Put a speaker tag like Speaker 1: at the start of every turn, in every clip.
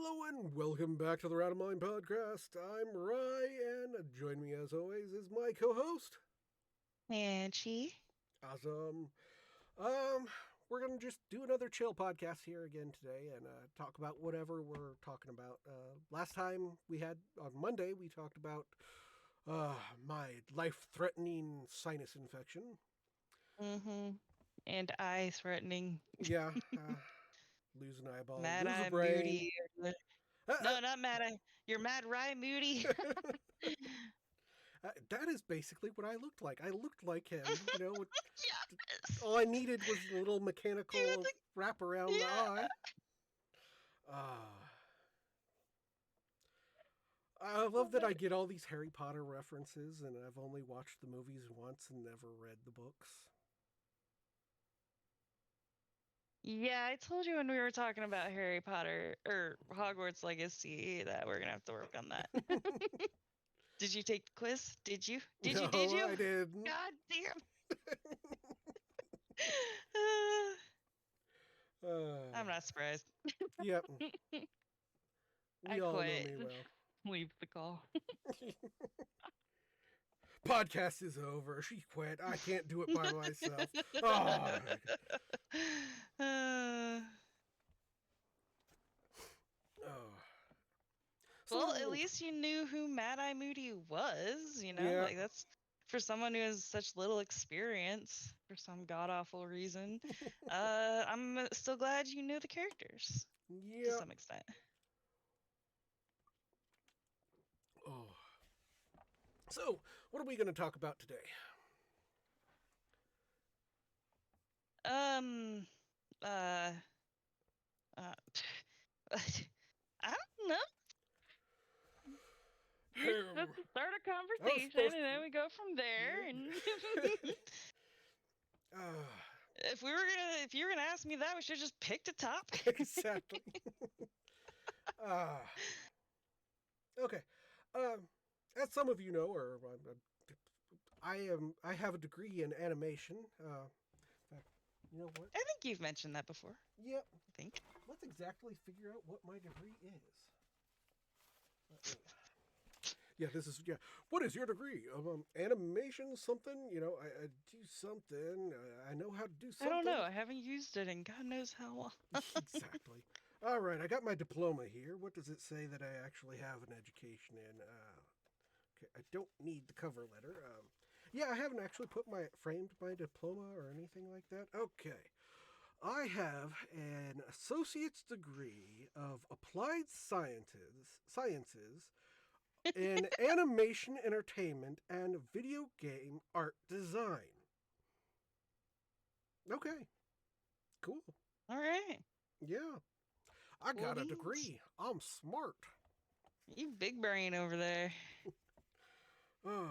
Speaker 1: Hello and welcome back to the RattleMind podcast. I'm Ryan, and joining me as always is my co-host.
Speaker 2: And she?
Speaker 1: Awesome. Um, we're gonna just do another chill podcast here again today and talk about whatever we're talking about. Last time we had on Monday we talked about my life-threatening sinus infection.
Speaker 2: Mm-hmm. And eye threatening.
Speaker 1: Yeah, lose an eyeball,
Speaker 2: Mad
Speaker 1: lose a
Speaker 2: Eye
Speaker 1: brain.
Speaker 2: Moody.
Speaker 1: Uh,
Speaker 2: No, not Mad Eye. You're Mad Rye Moody.
Speaker 1: that is basically what I looked like. I looked like him, you know.
Speaker 2: Yes.
Speaker 1: All I needed was a little
Speaker 2: You had
Speaker 1: mechanical wrap around the
Speaker 2: yeah.
Speaker 1: eye. Ah. I love that I get all these Harry Potter references, and I've only watched the movies once and never read the books.
Speaker 2: Yeah, I told you when we were talking about Harry Potter or Hogwarts Legacy that we're gonna have to work on that. Did you take the quiz? Did you? Did you? Did
Speaker 1: No,
Speaker 2: you?
Speaker 1: I didn't.
Speaker 2: God damn. I'm
Speaker 1: Uh,
Speaker 2: not surprised.
Speaker 1: yep,
Speaker 2: I
Speaker 1: we all know me
Speaker 2: quit.
Speaker 1: well.
Speaker 2: Leave the call.
Speaker 1: Podcast is over. She quit. I can't do it by myself. Oh,
Speaker 2: Uh,
Speaker 1: oh. So what
Speaker 2: well,
Speaker 1: are we
Speaker 2: at
Speaker 1: gonna?
Speaker 2: least you knew who Mad Eye Moody was,
Speaker 1: Yeah,
Speaker 2: Like that's for someone who has such little experience for some god awful reason. I'm still glad you knew the characters to
Speaker 1: yeah.
Speaker 2: some extent.
Speaker 1: Oh. So what are we gonna talk about today?
Speaker 2: Um, uh, uh, I don't know. You're supposed
Speaker 1: Um,
Speaker 2: to start a
Speaker 1: I was
Speaker 2: conversation and
Speaker 1: supposed
Speaker 2: then
Speaker 1: to.
Speaker 2: we go from there.
Speaker 1: Yeah.
Speaker 2: And
Speaker 1: uh,
Speaker 2: if you were gonna ask me that, we should have just picked a topic.
Speaker 1: exactly. Uh, okay. Um, as some of you know, I have a degree in animation. In fact, you know what?
Speaker 2: I think you've mentioned that before.
Speaker 1: Yep.
Speaker 2: I think.
Speaker 1: Let's exactly figure out what my degree is. Yeah, this is yeah. What is your degree? Animation something? You know, I do something. I know how to do
Speaker 2: I don't know.
Speaker 1: something.
Speaker 2: I haven't used it in God knows how long.
Speaker 1: Exactly. All right, I got my diploma here. What does it say that I actually have an education in? Okay, I don't need the cover letter. Yeah, I haven't actually framed my diploma or anything like that. Okay, I have an associate's degree of applied sciences in animation entertainment and video game art design. Okay, cool.
Speaker 2: All right.
Speaker 1: Yeah, I
Speaker 2: Cool
Speaker 1: got a
Speaker 2: beans.
Speaker 1: degree. I'm smart.
Speaker 2: You big brain over there.
Speaker 1: Oh,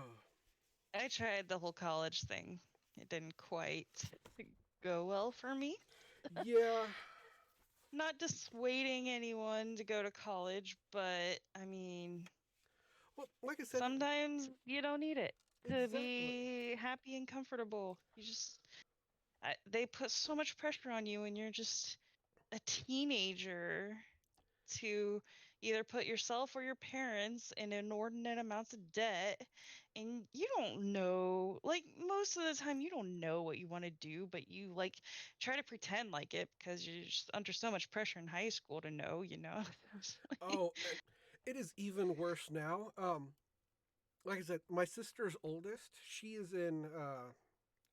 Speaker 2: I tried the whole college thing. It didn't quite go well for me.
Speaker 1: yeah.
Speaker 2: Not dissuading anyone to go to college, but I mean,
Speaker 1: Well, like I said,
Speaker 2: sometimes you don't need it to
Speaker 1: exactly.
Speaker 2: be happy and comfortable. They put so much pressure on you when you're just a teenager to either put yourself or your parents in inordinate amounts of debt, and you don't know, like most of the time you don't know what you want to do, but you like try to pretend like it because you're just under so much pressure in high school to know.
Speaker 1: Oh, and it is even worse now. Like I said, my sister's oldest. She is in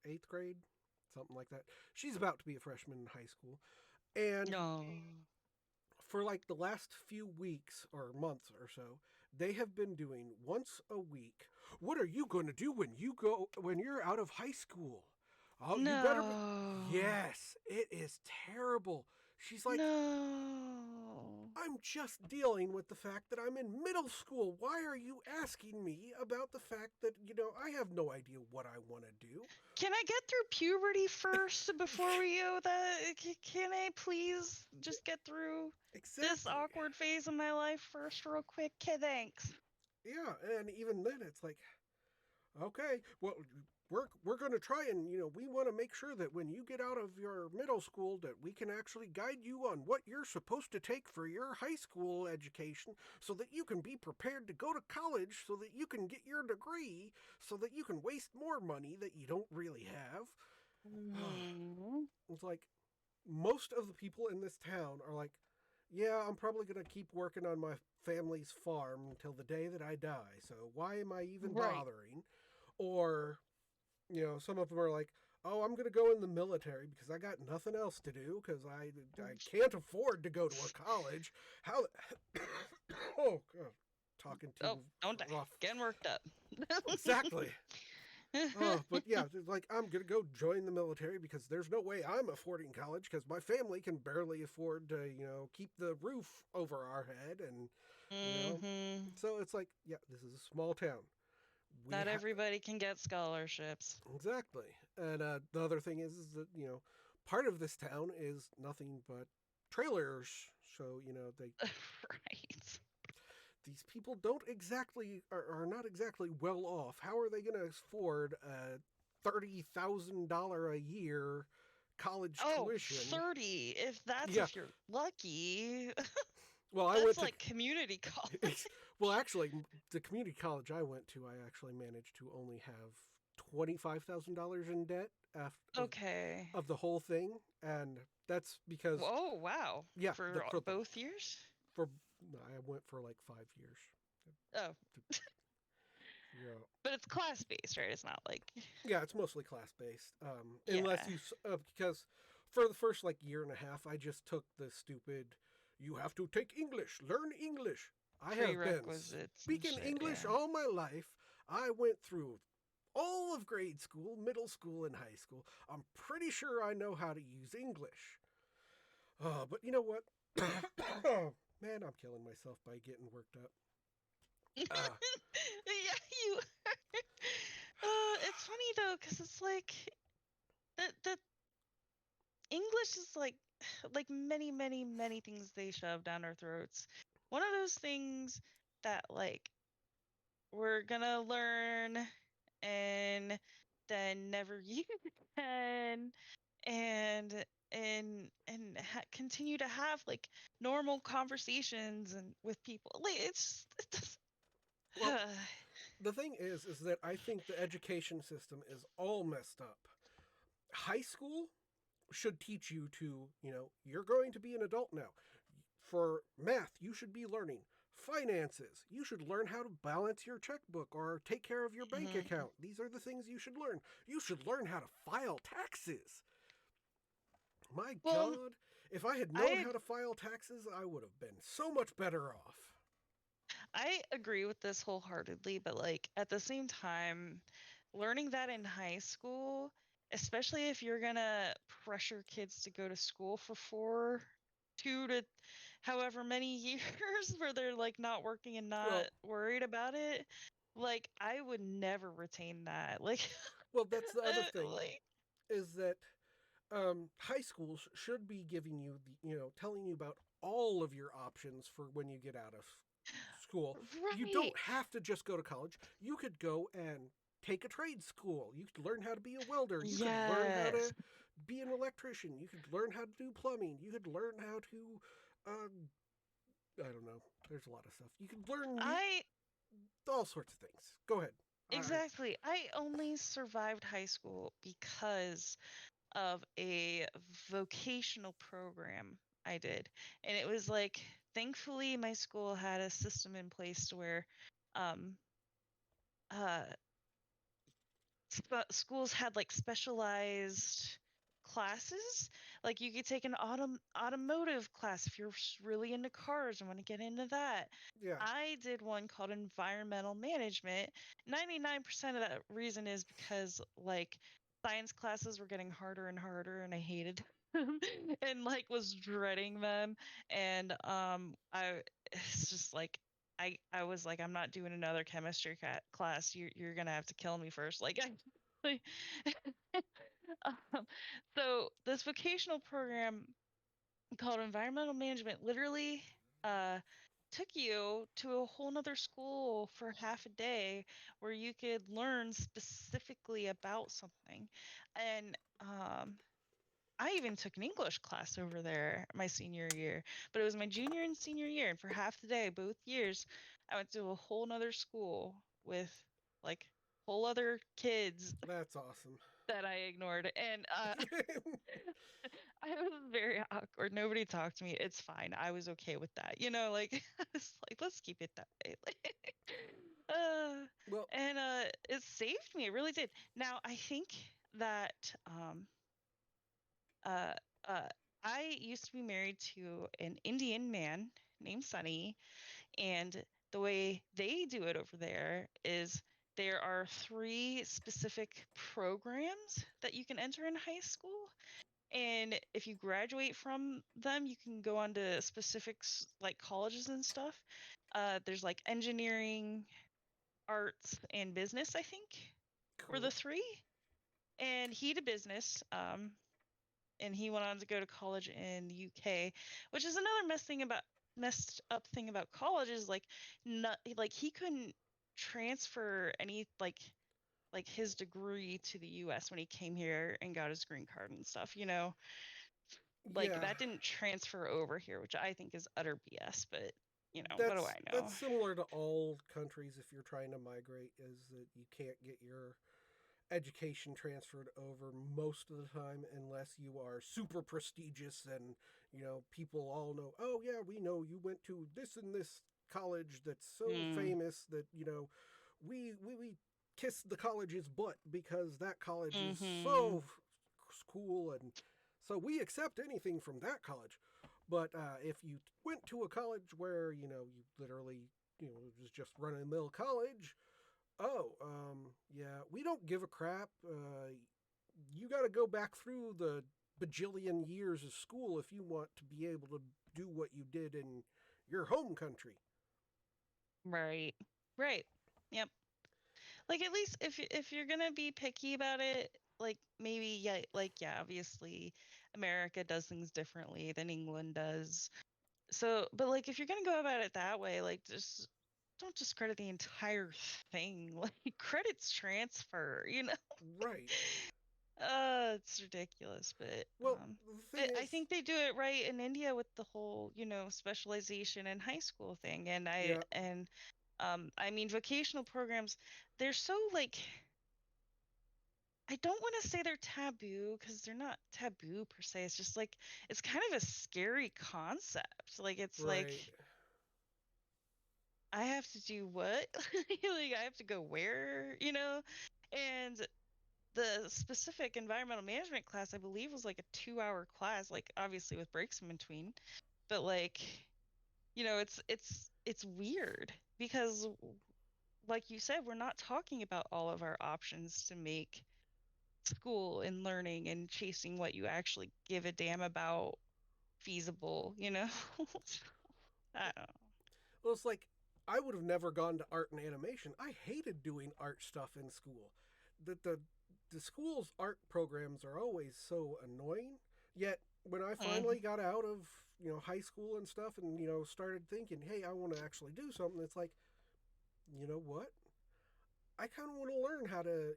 Speaker 1: eighth grade, something like that. She's about to be a freshman in high school, and
Speaker 2: No.
Speaker 1: for like the last few weeks or months or so, they have been doing once a week. What are you going to do when you're out of high school? Oh, you better be.
Speaker 2: No.
Speaker 1: Yes, it is terrible. She's like,
Speaker 2: No.
Speaker 1: I'm just dealing with the fact that I'm in middle school. Why are you asking me about the fact that, I have no idea what I want to do?
Speaker 2: Can I get through puberty first before we go that? Can I please just get through this
Speaker 1: Exactly.
Speaker 2: awkward phase of my life first, real quick? Okay, thanks.
Speaker 1: Yeah, and even then it's like, okay, well, we're going to try and we want to make sure that when you get out of your middle school that we can actually guide you on what you're supposed to take for your high school education so that you can be prepared to go to college so that you can get your degree so that you can waste more money that you don't really have.
Speaker 2: Mhm.
Speaker 1: It's like most of the people in this town are like, yeah, I'm probably going to keep working on my family's farm until the day that I die. So why am I even
Speaker 2: Right.
Speaker 1: bothering? Or, some of them are like, oh, I'm going to go in the military because I got nothing else to do because I can't afford to go to a college. How? Oh, God. Talking too
Speaker 2: Oh, don't die.
Speaker 1: rough.
Speaker 2: Getting worked up.
Speaker 1: Exactly. Oh, but yeah, it's like I'm gonna go join the military because there's no way I'm affording college because my family can barely afford to, keep the roof over our head, and you know,
Speaker 2: Mhm.
Speaker 1: so it's like, yeah, this is a small town. We
Speaker 2: Not
Speaker 1: have
Speaker 2: everybody can get scholarships.
Speaker 1: exactly, and the other thing is that part of this town is nothing but trailers, so they
Speaker 2: Right.
Speaker 1: these people don't exactly are not exactly well off. How are they going to afford a $30,000 a year college
Speaker 2: Oh,
Speaker 1: tuition?
Speaker 2: 30. That's
Speaker 1: Yeah.
Speaker 2: if you're lucky.
Speaker 1: Well, I
Speaker 2: That's
Speaker 1: went to
Speaker 2: like community college.
Speaker 1: well, actually, the community college I went to, I actually managed to only have $25,000 in debt after
Speaker 2: Okay.
Speaker 1: of the whole thing, and that's because
Speaker 2: Oh, wow.
Speaker 1: yeah,
Speaker 2: For both years?
Speaker 1: for I went for like 5 years.
Speaker 2: Oh,
Speaker 1: Yeah.
Speaker 2: but it's class based, right? It's not like.
Speaker 1: Yeah, it's mostly class based. Unless
Speaker 2: Yeah.
Speaker 1: because for the first like year and a half, I just took the stupid. You have to take English, learn English. I have been
Speaker 2: Prerequisites and
Speaker 1: speaking
Speaker 2: shit,
Speaker 1: English
Speaker 2: yeah.
Speaker 1: all my life. I went through all of grade school, middle school, and high school. I'm pretty sure I know how to use English. But you know what? Man, I'm killing myself by getting worked up. Uh,
Speaker 2: Yeah, you. It's funny though, because it's like the English is like many, many, many things they shove down our throats. One of those things that like we're gonna learn and then never use again, continue to have like normal conversations and with people. Like it's
Speaker 1: well, the thing is that I think the education system is all messed up. High school should teach you to, you're going to be an adult now. For math, you should be learning finances. You should learn how to balance your checkbook or take care of your bank
Speaker 2: Mhm.
Speaker 1: account. These are the things you should learn. You should learn how to file taxes. My
Speaker 2: Well,
Speaker 1: God, if I had known
Speaker 2: I
Speaker 1: how to file taxes, I would have been so much better off.
Speaker 2: I agree with this wholeheartedly, but like at the same time, learning that in high school, especially if you're gonna pressure kids to go to school for 2 to however many years where they're like not working and not
Speaker 1: Well,
Speaker 2: worried about it, like I would never retain that. Like,
Speaker 1: that's the other thing
Speaker 2: like
Speaker 1: is that high schools should be giving you telling you about all of your options for when you get out of school. You
Speaker 2: right.
Speaker 1: don't have to just go to college. You could go and take a trade school. You could learn how to be a welder. You could learn how to
Speaker 2: Yes.
Speaker 1: be an electrician. You could learn how to do plumbing. You could learn how to, I don't know. There's a lot of stuff. You could learn
Speaker 2: I
Speaker 1: all sorts of things. Go ahead.
Speaker 2: exactly. I only survived high school because of a vocational program I did. And it was like, thankfully, my school had a system in place to where um, uh, schools had like specialized classes. Like you could take an automotive class if you're really into cars and want to get into that.
Speaker 1: Yeah.
Speaker 2: I did one called environmental management. 99% of that reason is because like science classes were getting harder and harder and I hated them and like was dreading them and I it's just like I was like, I'm not doing another chemistry class. You're gonna have to kill me first. Like, like um, so this vocational program called environmental management literally took you to a whole nother school for half a day where you could learn specifically about something. And I even took an English class over there my senior year, but it was my junior and senior year. And for half the day, both years, I went to a whole nother school with like whole other kids
Speaker 1: That's awesome.
Speaker 2: that I ignored. And I was very awkward. Nobody talked to me. It's fine. I was okay with that. Like I was like, let's keep it that way. uh,
Speaker 1: Well,
Speaker 2: and it saved me. It really did. Now I think that uh, uh, I used to be married to an Indian man named Sunny, and the way they do it over there is there are three specific programs that you can enter in high school. And if you graduate from them, you can go on to specifics like colleges and stuff. There's like engineering, arts, and business, I think, were the
Speaker 1: cool.
Speaker 2: three. And he did business. And he went on to go to college in the UK, which is another messed up thing about college is like not like he couldn't transfer any like his degree to the US when he came here and got his green card and stuff. Like
Speaker 1: Yeah,
Speaker 2: that didn't transfer over here, which I think is utter BS, but what do
Speaker 1: that's
Speaker 2: I know?
Speaker 1: that's similar to all countries. If you're trying to migrate, is that you can't get your education transferred over most of the time unless you are super prestigious and people all know, oh yeah, we know you went to this and this college that's so
Speaker 2: Mm,
Speaker 1: famous that we kiss the college's butt because that college is
Speaker 2: mm-hmm.
Speaker 1: so cool, and so we accept anything from that college. But if you went to a college where you literally it was just run of the mill college, oh, yeah, we don't give a crap. You got to go back through the bajillion years of school if you want to be able to do what you did in your home country.
Speaker 2: Right. Right. Yep. Like at least if you're gonna be picky about it, like maybe yeah, like yeah, obviously America does things differently than England does. So, but like if you're gonna go about it that way, like just don't discredit the entire thing. Like credits transfer.
Speaker 1: Right.
Speaker 2: It's ridiculous, but
Speaker 1: Well, the thing
Speaker 2: I
Speaker 1: is,
Speaker 2: think they do it right in India with the whole, specialization in high school thing. And
Speaker 1: yeah,
Speaker 2: I mean vocational programs, they're so like I don't want to say they're taboo because they're not taboo per se. It's just like it's kind of a scary concept. Like it's like
Speaker 1: right.
Speaker 2: I have to do what? Like I have to go where? And the specific environmental management class, I believe, was like a 2-hour class, like obviously with breaks in between. But like, it's weird because like you said, we're not talking about all of our options to make school and learning and chasing what you actually give a damn about feasible. I don't
Speaker 1: Well, it's like I would have never gone to art and animation. I hated doing art stuff in school. The school's art programs are always so annoying. Yet when I
Speaker 2: know.
Speaker 1: finally got out of high school and stuff, and started thinking, hey, I want to actually do something. It's like, you know what? I kind of want to learn how to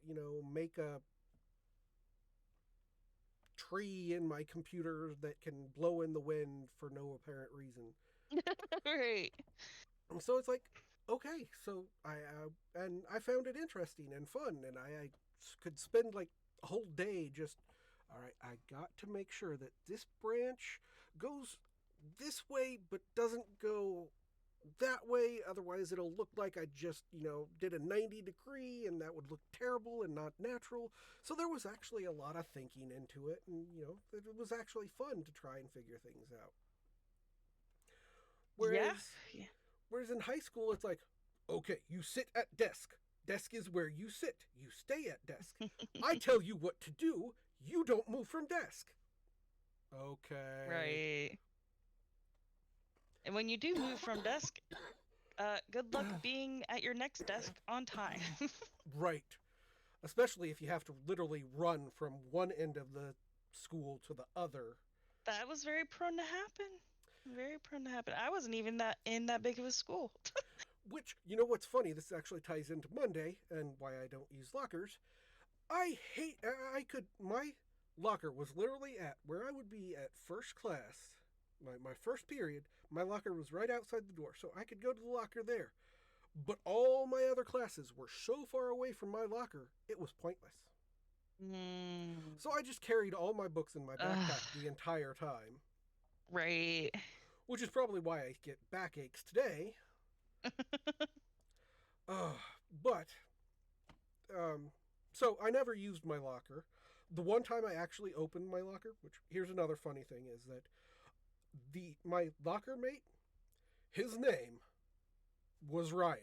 Speaker 1: make a tree in my computer that can blow in the wind for no apparent reason.
Speaker 2: Right.
Speaker 1: So it's like, okay, so I found it interesting and fun, and I could spend like a whole day just, all right, I got to make sure that this branch goes this way but doesn't go that way, otherwise it'll look like I just did a 90 degree, and that would look terrible and not natural. So there was actually a lot of thinking into it, and it was actually fun to try and figure things out.
Speaker 2: Yeah.
Speaker 1: Whereas Whereas in high school, it's like, okay, you sit at desk. Desk is where you sit. You stay at desk. I tell you what to do. You don't move from desk. Okay.
Speaker 2: Right. And when you do move from desk, good luck being at your next desk on time.
Speaker 1: Right. Especially if you have to literally run from one end of the school to the other.
Speaker 2: That was very prone to happen. very prone to happen. I wasn't even that in that big of a school.
Speaker 1: Which, you know what's funny? This actually ties into Monday and why I don't use lockers. I hate. My locker was literally at where I would be at first class. My first period, my locker was right outside the door, so I could go to the locker there. But all my other classes were so far away from my locker, it was pointless.
Speaker 2: Mm.
Speaker 1: So I just carried all my books in my
Speaker 2: Ugh,
Speaker 1: backpack the entire time,
Speaker 2: right.
Speaker 1: which is probably why I get backaches today. Uh, but um, so I never used my locker. The one time I actually opened my locker, which here's another funny thing, is that the my locker mate, his name was Ryan,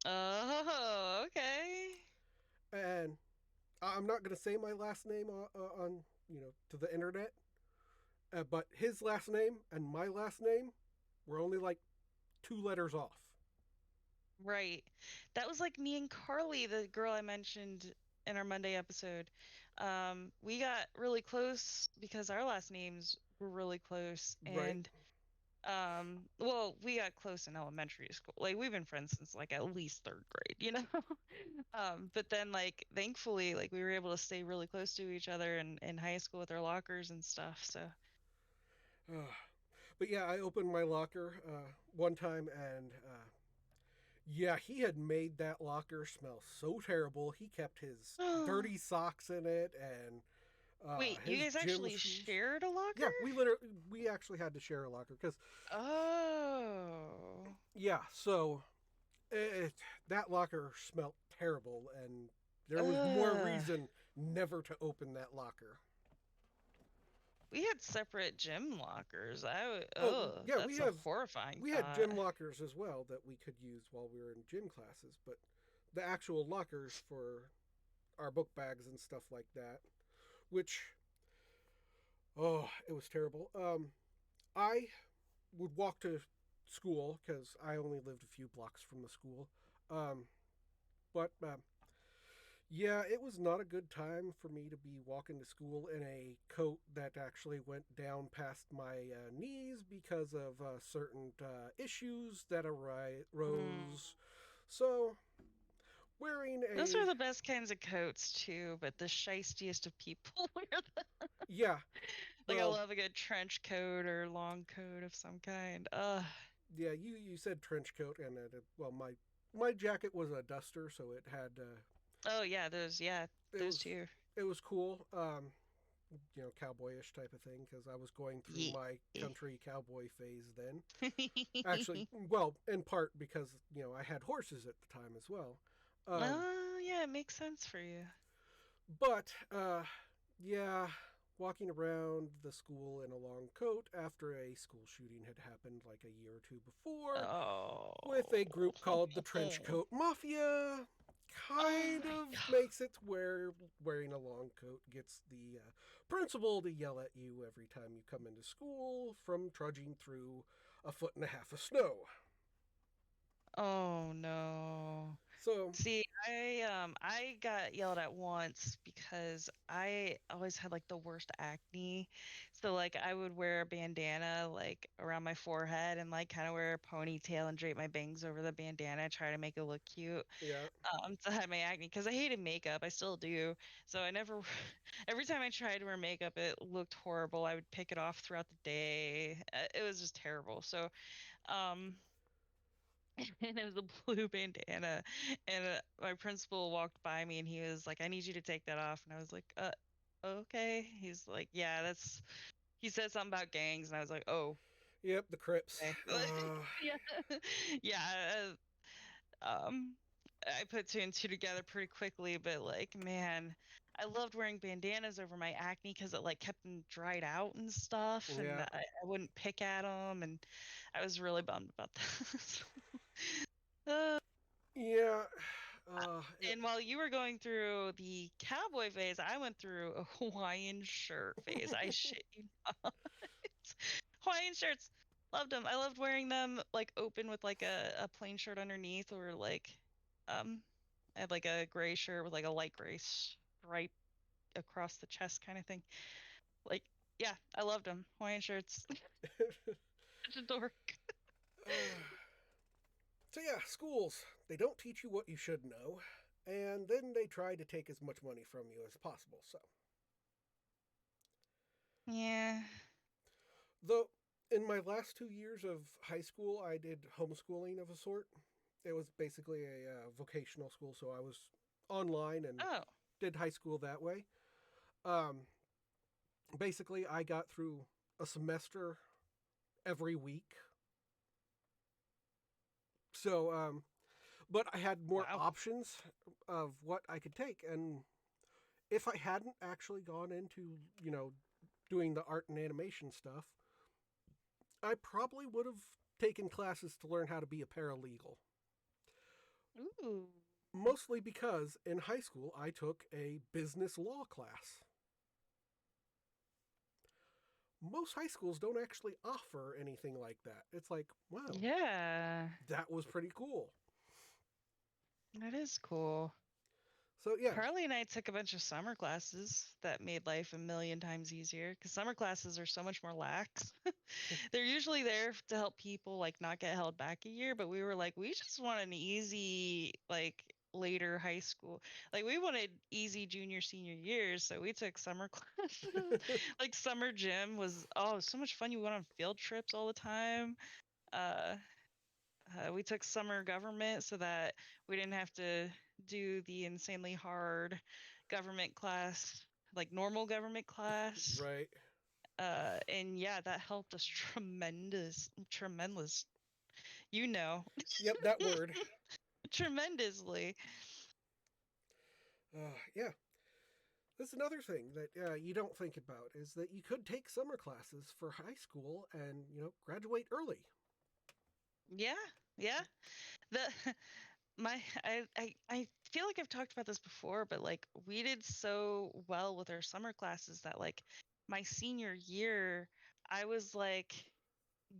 Speaker 2: Oh, okay.
Speaker 1: and I'm not gonna say my last name on to the internet, but his last name and my last name were only like 2 letters off.
Speaker 2: Right. That was like me and Carly, the girl I mentioned in our Monday episode. We got really close because our last names were really close.
Speaker 1: Right?
Speaker 2: And well, we got close in elementary school. Like we've been friends since like at least third grade, you know? But then like thankfully, like we were able to stay really close to each other in high school with our lockers and stuff. So
Speaker 1: Uh, but yeah, I opened my locker one time, and yeah, he had made that locker smell so terrible. He kept his dirty socks in it and
Speaker 2: wait, you
Speaker 1: his
Speaker 2: guys
Speaker 1: gym
Speaker 2: actually
Speaker 1: shoes.
Speaker 2: shared a locker?
Speaker 1: Yeah, we actually had to share a locker because
Speaker 2: Oh.
Speaker 1: yeah, so it, that locker smelled terrible, and there was more
Speaker 2: Ugh.
Speaker 1: reason never to open that locker.
Speaker 2: We had separate gym lockers.
Speaker 1: Oh yeah,
Speaker 2: That's a horrifying
Speaker 1: we had
Speaker 2: thought.
Speaker 1: gym lockers as well that we could use while we were in gym classes, but the actual lockers for our book bags and stuff like that, which it was terrible. I would walk to school because I only lived a few blocks from the school. Um, but yeah, it was not a good time for me to be walking to school in a coat that actually went down past my knees because of certain issues that
Speaker 2: Mm.
Speaker 1: arose. So, wearing
Speaker 2: Those are
Speaker 1: a.
Speaker 2: the best kinds of coats too, but the shystiest of people wear them.
Speaker 1: Yeah,
Speaker 2: Like I
Speaker 1: well,
Speaker 2: love a good trench coat or long coat of some kind.
Speaker 1: yeah, you said trench coat, and well, my jacket was a duster, so it had.
Speaker 2: Oh yeah,
Speaker 1: It
Speaker 2: those
Speaker 1: was.
Speaker 2: two.
Speaker 1: It was cool. Cowboyish type of thing because I was going through
Speaker 2: Yeah.
Speaker 1: my country cowboy phase then. Actually, well, in part because I had horses at the time as well. Um,
Speaker 2: Oh yeah, it makes sense for you.
Speaker 1: but yeah, walking around the school in a long coat after a school shooting had happened like a year or two before with
Speaker 2: Oh.
Speaker 1: a group called the Trenchcoat Mafia
Speaker 2: Oh
Speaker 1: kind
Speaker 2: my
Speaker 1: of
Speaker 2: God.
Speaker 1: makes it to where wearing a long coat gets the principal to yell at you every time you come into school from trudging through a foot and a half of snow.
Speaker 2: Oh no.
Speaker 1: So,
Speaker 2: See, I got yelled at once because I always had like the worst acne. So like I would wear a bandana like around my forehead and like kind of wear a ponytail and drape my bangs over the bandana, try to make it look cute.
Speaker 1: yeah.
Speaker 2: To hide my acne because I hated makeup. I still do. So I never every time I tried to wear makeup, it looked horrible. I would pick it off throughout the day. It was just terrible. So um and it was a blue bandana. And my principal walked by me and he was like, I need you to take that off. And I was like, okay. He's like, yeah, he said something about gangs. And I was like, oh,
Speaker 1: Yep, the Crips.
Speaker 2: okay. Yeah. Yeah. Um, I put two and two together pretty quickly, but like, man, I loved wearing bandanas over my acne because it like kept them dried out and stuff. And
Speaker 1: Yeah.
Speaker 2: I wouldn't pick at them. And I was really bummed about that. Uh,
Speaker 1: Yeah.
Speaker 2: And while you were going through the cowboy phase, I went through a Hawaiian shirt phase. I shit you not. Hawaiian shirts, loved them. I loved wearing them like open with like a plain shirt underneath, or like um, I had like a gray shirt with like a light gray stripe across the chest kind of thing. Like Yeah, I loved them. Hawaiian shirts. Such a dork.
Speaker 1: uh, so yeah, schools, they don't teach you what you should know, and then they try to take as much money from you as possible. So,
Speaker 2: Yeah.
Speaker 1: though in my last 2 years of high school, I did homeschooling of a sort. It was basically a vocational school, so I was online and
Speaker 2: Oh,
Speaker 1: did high school that way. Um, Basically, I got through a semester every week. So, but I had more
Speaker 2: wow.
Speaker 1: options of what I could take. And if I hadn't actually gone into, doing the art and animation stuff, I probably would have taken classes to learn how to be a paralegal.
Speaker 2: Ooh.
Speaker 1: Mostly because in high school I took a business law class. Most high schools don't actually offer anything like that. It's like, wow,
Speaker 2: Yeah.
Speaker 1: that was pretty cool.
Speaker 2: That is cool.
Speaker 1: So, yeah,
Speaker 2: Carly and I took a bunch of summer classes that made life a million times easier because summer classes are so much more lax. They're usually there to help people like not get held back a year, but we were like, we just want an easy like later high school. Like we wanted easy junior senior years, so we took summer classes. Like summer gym was so much fun. You went on field trips all the time. Uh we took summer government so that we didn't have to do the insanely hard government class, like normal government class.
Speaker 1: right.
Speaker 2: And yeah, that helped us tremendous, you know,
Speaker 1: Yep, that word.
Speaker 2: tremendously.
Speaker 1: Yeah, that's another thing that you don't think about is that you could take summer classes for high school and graduate early.
Speaker 2: Yeah, yeah. The my I feel like I've talked about this before, but like we did so well with our summer classes that like my senior year, I was like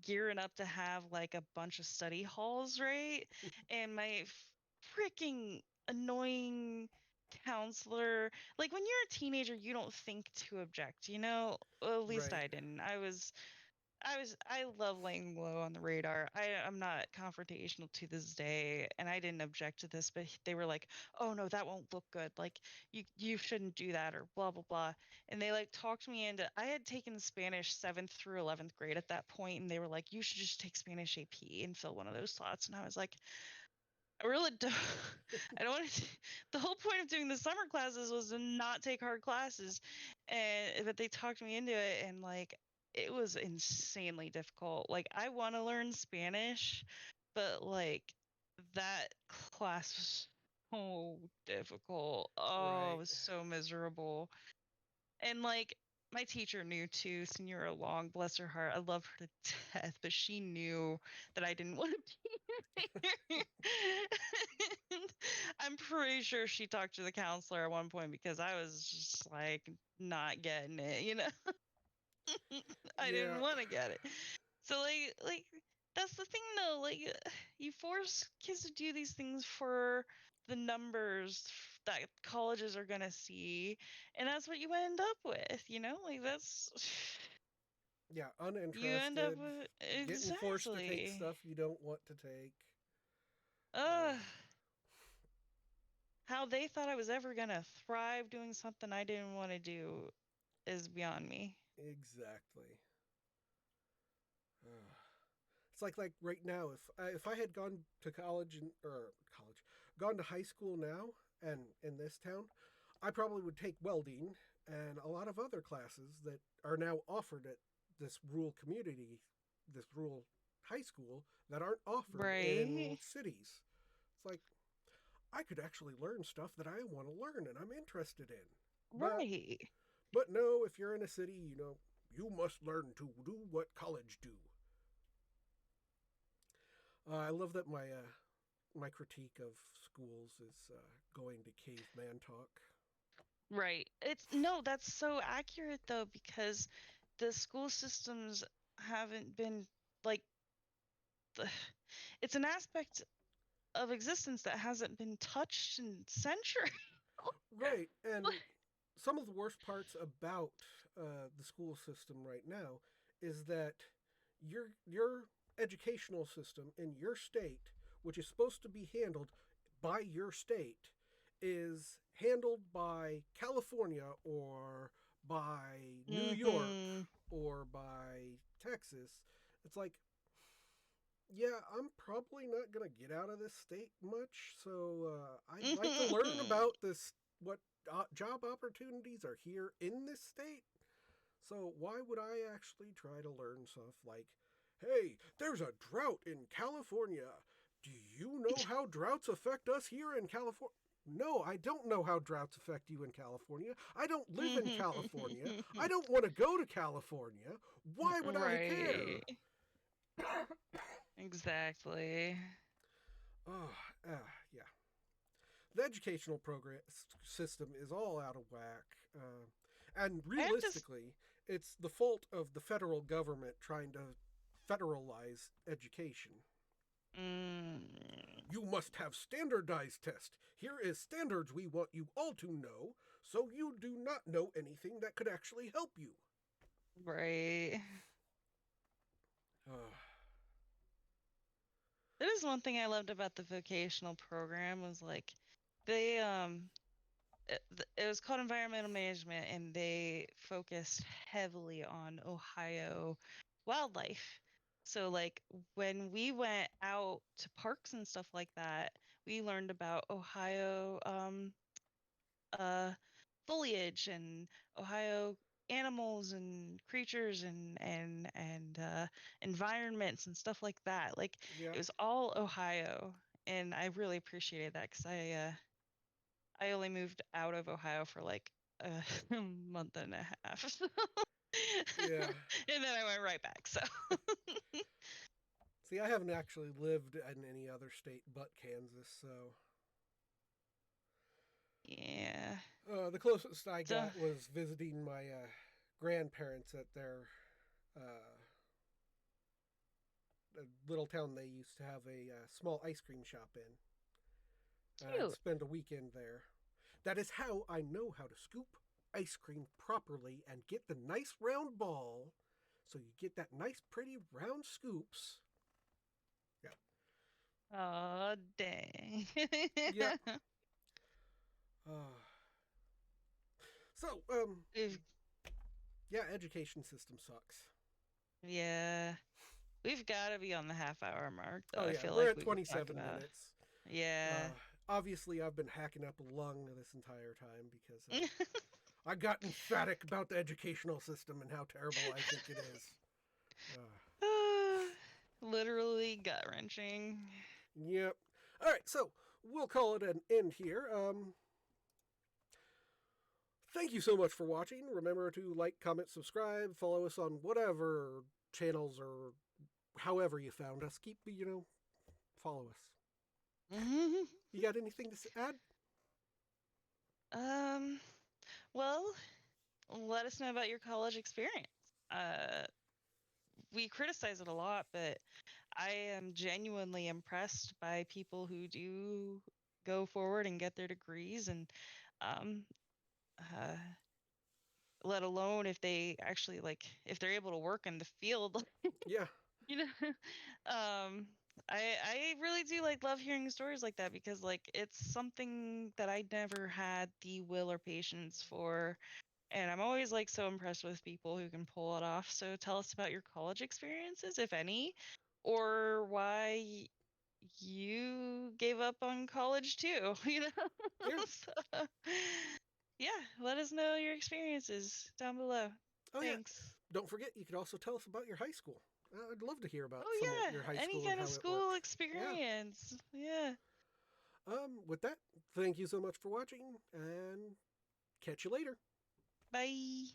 Speaker 2: gearing up to have like a bunch of study halls, right? And my freaking annoying counselor, like when you're a teenager, you don't think to object, you know? Well, at least
Speaker 1: Right.
Speaker 2: I didn't. I love laying low on the radar. I'm not confrontational to this day, and I didn't object to this, but they were like, "Oh no, that won't look good. Like you shouldn't do that," or blah blah blah. And they like talked me into. I had taken Spanish 7th through 11th grade at that point, and they were like, "You should just take Spanish AP and fill one of those slots." And I was like, I really don't. I don't want to. The whole point of doing the summer classes was to not take hard classes, and but they talked me into it, and like it was insanely difficult. Like I want to learn Spanish, but like that class was so difficult. Oh, it
Speaker 1: Right.
Speaker 2: was so miserable. And like my teacher knew too, Senora Long, bless her heart. I love her to death, but she knew that I didn't want to be there. And I'm pretty sure she talked to the counselor at one point because I was just like not getting it, you know? I
Speaker 1: Yeah.
Speaker 2: didn't want to get it. So like that's the thing though, like you force kids to do these things for the numbers that colleges are gonna see, and that's what you end up with, you know? Like that's
Speaker 1: Yeah,
Speaker 2: you end up
Speaker 1: uninterested,
Speaker 2: with
Speaker 1: getting forced to take
Speaker 2: exactly.
Speaker 1: stuff you don't want to take.
Speaker 2: Ugh. How they thought I was ever gonna thrive doing something I didn't want to do is beyond me.
Speaker 1: Exactly. Uh, it's like right now, if I had gone to college or college, gone to high school now and in this town, I probably would take welding and a lot of other classes that are now offered at this rural community, this rural high school that aren't offered in
Speaker 2: Right.
Speaker 1: cities. It's like I could actually learn stuff that I want to learn and I'm interested in. But
Speaker 2: Right.
Speaker 1: but no, if you're in a city, you must learn to do what college do. I love that my critique of schools is going to caveman talk.
Speaker 2: Right. It's no, that's so accurate though, because the school systems haven't been like the, it's an aspect of existence that hasn't been touched in centuries.
Speaker 1: Right, and
Speaker 2: What?
Speaker 1: some of the worst parts about the school system right now is that your educational system in your state, which is supposed to be handled by your state, is handled by California or by New York
Speaker 2: Mm-hmm.
Speaker 1: or by Texas. It's like, yeah, I'm probably not going to get out of this state much, so I'd like to learn about this, what job opportunities are here in this state. So why would I actually try to learn stuff like, hey, there's a drought in California. Do you know how droughts affect us here in California? No, I don't know how droughts affect you in California. I don't live in California. I don't want to go to California. Why would I care?
Speaker 2: Right. Exactly.
Speaker 1: Oh, yeah. The educational program system is all out of whack. And
Speaker 2: I have to.
Speaker 1: realistically, it's the fault of the federal government trying to federalize education.
Speaker 2: Mm,
Speaker 1: You must have standardized tests. Here is standards we want you all to know, so you do not know anything that could actually help you.
Speaker 2: right.
Speaker 1: Uh,
Speaker 2: That is one thing I loved about the vocational program was like they it was called environmental management and they focused heavily on Ohio wildlife. So like when we went out to parks and stuff like that, we learned about Ohio uh foliage and Ohio animals and creatures and environments and stuff like that. Like
Speaker 1: yeah,
Speaker 2: it was all Ohio, and I really appreciated that because I only moved out of Ohio for like a month and a half,
Speaker 1: yeah.
Speaker 2: and then I went right back. So
Speaker 1: See, I haven't actually lived in any other state but Kansas, so
Speaker 2: yeah,
Speaker 1: the closest I
Speaker 2: so
Speaker 1: got was visiting my grandparents at their uh, little town they used to have a small ice cream shop in. I'd
Speaker 2: cute.
Speaker 1: spend a weekend there. That is how I know how to scoop ice cream properly and get the nice round ball so you get that nice pretty round scoops. Yeah.
Speaker 2: Oh dang.
Speaker 1: Yeah. Uh, so,
Speaker 2: We've
Speaker 1: yeah, education system sucks.
Speaker 2: yeah. We've got to be on the half hour mark, though.
Speaker 1: Oh
Speaker 2: I
Speaker 1: yeah,
Speaker 2: feel
Speaker 1: we're
Speaker 2: like
Speaker 1: at
Speaker 2: we could talk
Speaker 1: 27
Speaker 2: about.
Speaker 1: minutes.
Speaker 2: Yeah.
Speaker 1: Uh, obviously, I've been hacking up a lung this entire time because I got emphatic about the educational system and how terrible I think it is. Uh,
Speaker 2: Literally gut wrenching.
Speaker 1: yep. All right, so we'll call it an end here. Thank you so much for watching. Remember to like, comment, subscribe, follow us on whatever channels or however you found us. Keep, follow us. You got anything to add?
Speaker 2: um, well, let us know about your college experience. Uh, we criticize it a lot, but I am genuinely impressed by people who do go forward and get their degrees and um, uh, let alone if they actually like if they're able to work in the field.
Speaker 1: Yeah,
Speaker 2: you know I really do like love hearing stories like that because like it's something that I never had the will or patience for, and I'm always like so impressed with people who can pull it off. So tell us about your college experiences, if any, or why you gave up on college too.
Speaker 1: yeah.
Speaker 2: So, yeah, let us know your experiences down below.
Speaker 1: Oh, yeah.
Speaker 2: Thanks.
Speaker 1: Don't forget, you could also tell us about your high school. I'd love to hear about
Speaker 2: Oh
Speaker 1: some of your high
Speaker 2: yeah, any
Speaker 1: school and
Speaker 2: kind of
Speaker 1: how it
Speaker 2: school
Speaker 1: worked. Yeah.
Speaker 2: experience. Yeah.
Speaker 1: With that, thank you so much for watching, and catch you later.
Speaker 2: Bye.